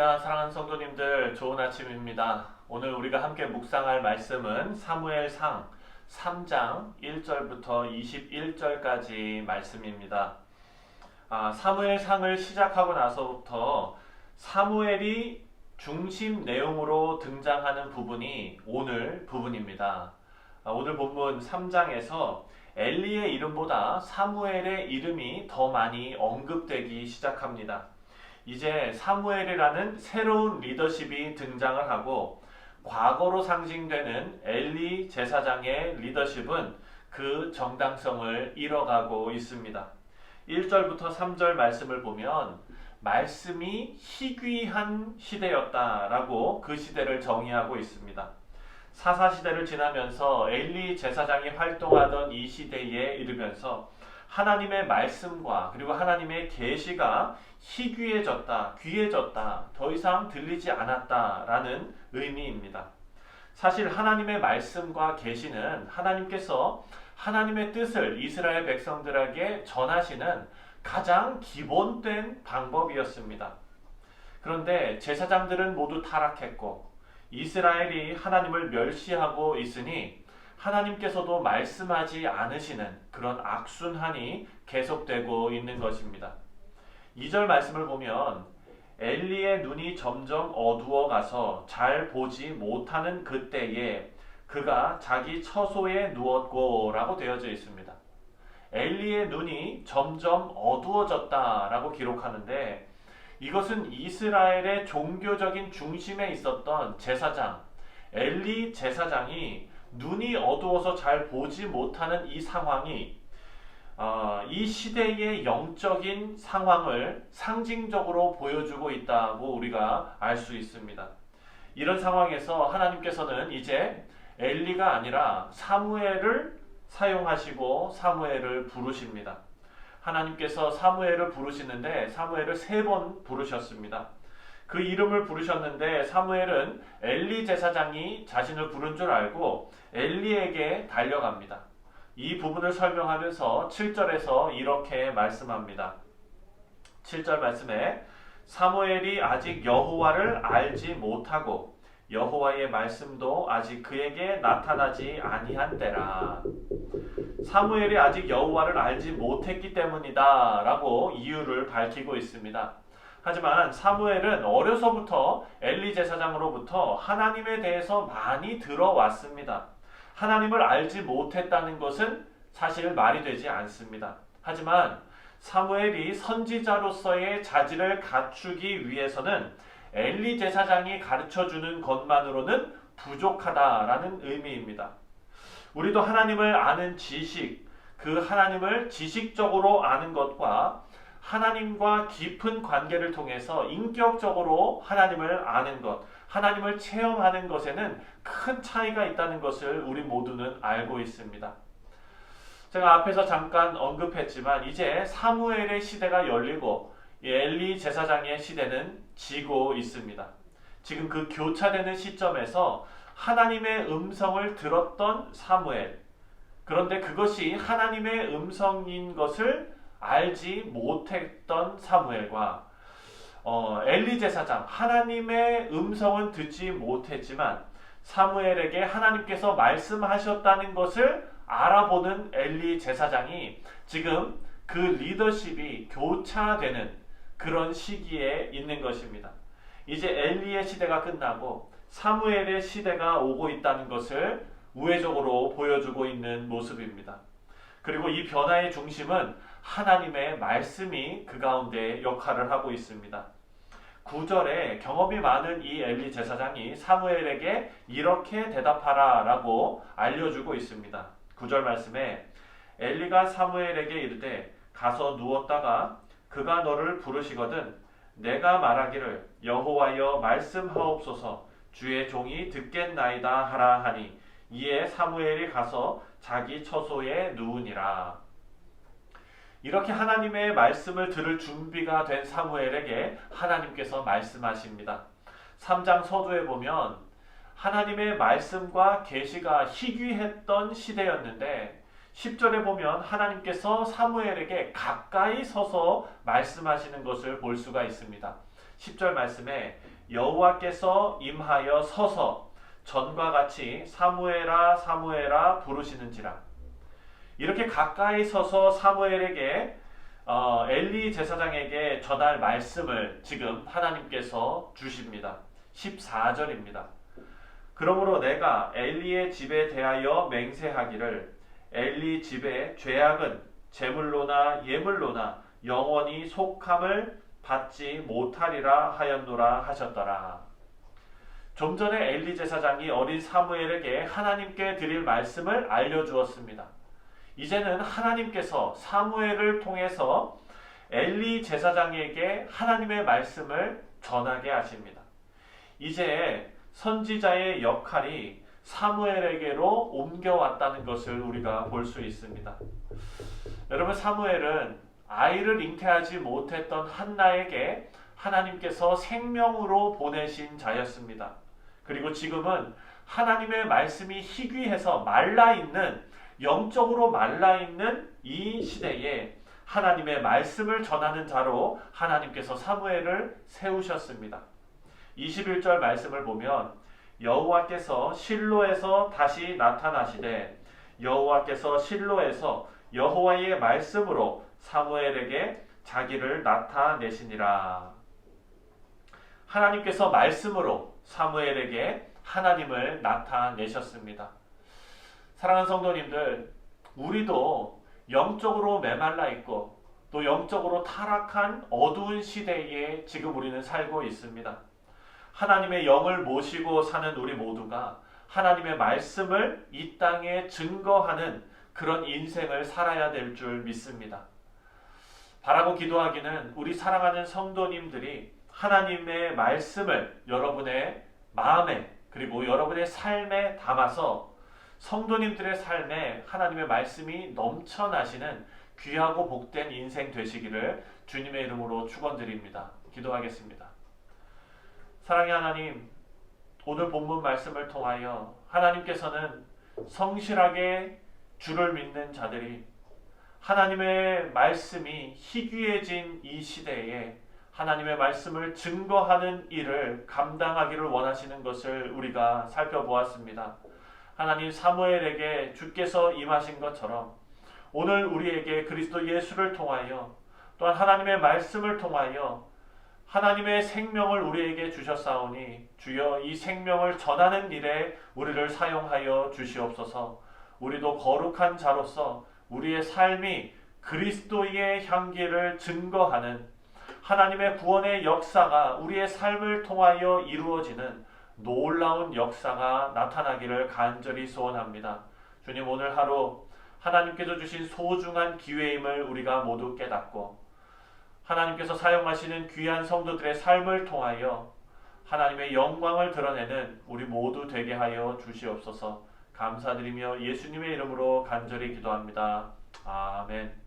할렐루야. 사랑하는 성도님들, 좋은 아침입니다. 오늘 우리가 함께 묵상할 말씀은 사무엘상 3장 1절부터 21절까지 말씀입니다. 사무엘상을 시작하고 나서부터 사무엘이 중심 내용으로 등장하는 부분이 오늘 부분입니다. 오늘 본문 3장에서 엘리의 이름보다 사무엘의 이름이 더 많이 언급되기 시작합니다. 이제 사무엘이라는 새로운 리더십이 등장을 하고 과거로 상징되는 엘리 제사장의 리더십은 그 정당성을 잃어가고 있습니다. 1절부터 3절 말씀을 보면 말씀이 희귀한 시대였다라고 그 시대를 정의하고 있습니다. 사사시대를 지나면서 엘리 제사장이 활동하던 이 시대에 이르면서 하나님의 말씀과 그리고 하나님의 계시가 희귀해졌다, 귀해졌다, 더 이상 들리지 않았다라는 의미입니다. 사실 하나님의 말씀과 계시는 하나님께서 하나님의 뜻을 이스라엘 백성들에게 전하시는 가장 기본된 방법이었습니다. 그런데 제사장들은 모두 타락했고 이스라엘이 하나님을 멸시하고 있으니 하나님께서도 말씀하지 않으시는 그런 악순환이 계속되고 있는 것입니다. 2절 말씀을 보면 엘리의 눈이 점점 어두워 가서 잘 보지 못하는 그때에 그가 자기 처소에 누웠고 라고 되어져 있습니다. 엘리의 눈이 점점 어두워졌다라고 기록하는데 이것은 이스라엘의 종교적인 중심에 있었던 제사장, 엘리 제사장이 눈이 어두워서 잘 보지 못하는 이 상황이 이 시대의 영적인 상황을 상징적으로 보여주고 있다고 우리가 알 수 있습니다. 이런 상황에서 하나님께서는 이제 엘리가 아니라 사무엘을 사용하시고 사무엘을 부르십니다. 하나님께서 사무엘을 부르시는데 사무엘을 3번 부르셨습니다. 그 이름을 부르셨는데 사무엘은 엘리 제사장이 자신을 부른 줄 알고 엘리에게 달려갑니다. 이 부분을 설명하면서 7절에서 이렇게 말씀합니다. 7절 말씀에 사무엘이 아직 여호와를 알지 못하고 여호와의 말씀도 아직 그에게 나타나지 아니한 때라. 사무엘이 아직 여호와를 알지 못했기 때문이다 라고 이유를 밝히고 있습니다. 하지만 사무엘은 어려서부터 엘리 제사장으로부터 하나님에 대해서 많이 들어왔습니다. 하나님을 알지 못했다는 것은 사실 말이 되지 않습니다. 하지만 사무엘이 선지자로서의 자질을 갖추기 위해서는 엘리 제사장이 가르쳐주는 것만으로는 부족하다라는 의미입니다. 우리도 하나님을 아는 지식, 그 하나님을 지식적으로 아는 것과 하나님과 깊은 관계를 통해서 인격적으로 하나님을 아는 것, 하나님을 체험하는 것에는 큰 차이가 있다는 것을 우리 모두는 알고 있습니다. 제가 앞에서 잠깐 언급했지만 이제 사무엘의 시대가 열리고 엘리 제사장의 시대는 지고 있습니다. 지금 그 교차되는 시점에서 하나님의 음성을 들었던 사무엘, 그런데 그것이 하나님의 음성인 것을 알지 못했던 사무엘과 엘리 제사장, 하나님의 음성은 듣지 못했지만 사무엘에게 하나님께서 말씀하셨다는 것을 알아보는 엘리 제사장이 지금 그 리더십이 교차되는 그런 시기에 있는 것입니다. 이제 엘리의 시대가 끝나고 사무엘의 시대가 오고 있다는 것을 우회적으로 보여주고 있는 모습입니다. 그리고 이 변화의 중심은 하나님의 말씀이 그 가운데 역할을 하고 있습니다. 9절에 경험이 많은 이 엘리 제사장이 사무엘에게 이렇게 대답하라 라고 알려주고 있습니다. 9절 말씀에 엘리가 사무엘에게 이르되 가서 누웠다가 그가 너를 부르시거든 내가 말하기를 여호와여 말씀하옵소서 주의 종이 듣겠나이다 하라 하니 이에 사무엘이 가서 자기 처소에 누우니라. 이렇게 하나님의 말씀을 들을 준비가 된 사무엘에게 하나님께서 말씀하십니다. 3장 서두에 보면 하나님의 말씀과 계시가 희귀했던 시대였는데 10절에 보면 하나님께서 사무엘에게 가까이 서서 말씀하시는 것을 볼 수가 있습니다. 10절 말씀에 여호와께서 임하여 서서 전과 같이 사무엘아 사무엘아 부르시는지라. 이렇게 가까이 서서 사무엘에게 엘리 제사장에게 전할 말씀을 지금 하나님께서 주십니다. 14절입니다. 그러므로 내가 엘리의 집에 대하여 맹세하기를 엘리 집의 죄악은 제물로나 예물로나 영원히 속함을 받지 못하리라 하였노라 하셨더라. 좀 전에 엘리 제사장이 어린 사무엘에게 하나님께 드릴 말씀을 알려주었습니다. 이제는 하나님께서 사무엘을 통해서 엘리 제사장에게 하나님의 말씀을 전하게 하십니다. 이제 선지자의 역할이 사무엘에게로 옮겨왔다는 것을 우리가 볼 수 있습니다. 여러분, 사무엘은 아이를 잉태하지 못했던 한나에게 하나님께서 생명으로 보내신 자였습니다. 그리고 지금은 하나님의 말씀이 희귀해서 말라있는, 영적으로 말라있는 이 시대에 하나님의 말씀을 전하는 자로 하나님께서 사무엘을 세우셨습니다. 21절 말씀을 보면 여호와께서 실로에서 다시 나타나시되 여호와께서 실로에서 여호와의 말씀으로 사무엘에게 자기를 나타내시니라. 하나님께서 말씀으로 사무엘에게 하나님을 나타내셨습니다. 사랑하는 성도님들, 우리도 영적으로 메말라 있고 또 영적으로 타락한 어두운 시대에 지금 우리는 살고 있습니다. 하나님의 영을 모시고 사는 우리 모두가 하나님의 말씀을 이 땅에 증거하는 그런 인생을 살아야 될 줄 믿습니다. 바라고 기도하기는 우리 사랑하는 성도님들이 하나님의 말씀을 여러분의 마음에 그리고 여러분의 삶에 담아서 성도님들의 삶에 하나님의 말씀이 넘쳐나시는 귀하고 복된 인생 되시기를 주님의 이름으로 축원드립니다. 기도하겠습니다. 사랑의 하나님, 오늘 본문 말씀을 통하여 하나님께서는 성실하게 주를 믿는 자들이 하나님의 말씀이 희귀해진 이 시대에 하나님의 말씀을 증거하는 일을 감당하기를 원하시는 것을 우리가 살펴보았습니다. 하나님, 사무엘에게 주께서 임하신 것처럼 오늘 우리에게 그리스도 예수를 통하여 또한 하나님의 말씀을 통하여 하나님의 생명을 우리에게 주셨사오니 주여 이 생명을 전하는 일에 우리를 사용하여 주시옵소서. 우리도 거룩한 자로서 우리의 삶이 그리스도의 향기를 증거하는 하나님의 구원의 역사가 우리의 삶을 통하여 이루어지는 놀라운 역사가 나타나기를 간절히 소원합니다. 주님, 오늘 하루 하나님께서 주신 소중한 기회임을 우리가 모두 깨닫고 하나님께서 사용하시는 귀한 성도들의 삶을 통하여 하나님의 영광을 드러내는 우리 모두 되게 하여 주시옵소서. 감사드리며 예수님의 이름으로 간절히 기도합니다. 아멘.